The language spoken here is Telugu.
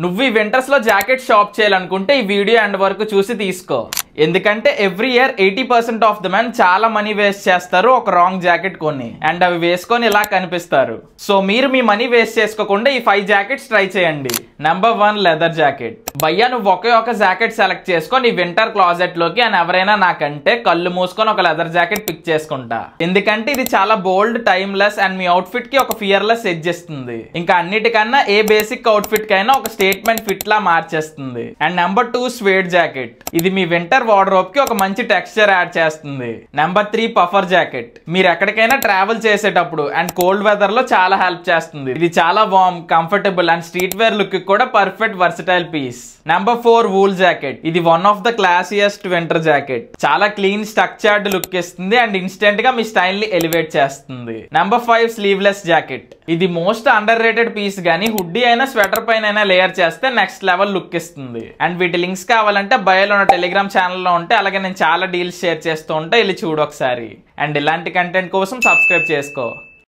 నువ్వు ఈ వింటర్స్ లో జాకెట్ షాప్ చేయాలనుకుంటే ఈ వీడియో ఎండ్ వరకు చూసి తీసుకో. ఎందుకంటే every year 80% of the men చాలా మనీ వేస్ట్ చేస్తారు ఒక రాంగ్ జాకెట్ కొని, అండ్ అవి వేసుకొని ఇలా కనిపిస్తారు. సో మీరు మీ మనీ వేస్ట్ చేసుకోకుండా ఈ 5 జాకెట్స్ ట్రై చేయండి. Number 1 leather jacket. భయ్యా నువ్వు ఒకే ఒక జాకెట్ సెలెక్ట్ చేసుకొని వింటర్ క్లాజెట్ లోకి అని ఎవరైనా నాకంటే కళ్ళు మూసుకొని ఒక లెదర్ జాకెట్ పిక్ చేసుకుంటా. ఎందుకంటే ఇది చాలా బోల్డ్, టైమ్లెస్ అండ్ మీ అవుట్ఫిట్ కి ఒక ఫియర్లెస్ ఎడ్జ్ ఇస్తుంది. ఇంకా అన్నిటికన్నా ఏ బేసిక్ అవుట్ఫిట్ కైనా ఒక స్టేట్మెంట్ ఫిట్ లా మార్చేస్తుంది. And number 2 swayed jacket. ఇది మీ వింటర్ వార్డ్రోబ్ కి ఒక మంచి టెక్స్చర్ యాడ్ చేస్తుంది. Number 3 puffer jacket. మీరు ఎక్కడికైనా ట్రావెల్ చేసేటప్పుడు అండ్ కోల్డ్ వెదర్ లో చాలా హెల్ప్ చేస్తుంది. ఇది చాలా warm, comfortable and street wear look కి కూడా perfect versatile piece. Number 4 wool jacket. ఇది one of the classiest winter jacket. చాలా క్లీన్ స్ట్రక్చర్డ్ లుక్ ఇస్తుంది అండ్ ఇన్స్టెంట్ గా మీ స్టైల్ ని ఎలివేట్ చేస్తుంది. Number 5 sleeveless jacket. ఇది మోస్ట్ అండర్ రేటెడ్ పీస్ గానీ హుడ్డీ అయినా స్వెటర్ పైన లేయర్ చేస్తే నెక్స్ట్ లెవెల్ లుక్ ఇస్తుంది. అండ్ వీటి లింక్స్ కావాలంటే బయోలో ఉన్న టెలిగ్రామ్ ఛానల్లో ఉంటే, అలాగే నేను చాలా డీల్స్ షేర్ చేస్తూ ఉంటే వెళ్ళి చూడు ఒకసారి. అండ్ ఇలాంటి కంటెంట్ కోసం సబ్స్క్రైబ్ చేసుకో.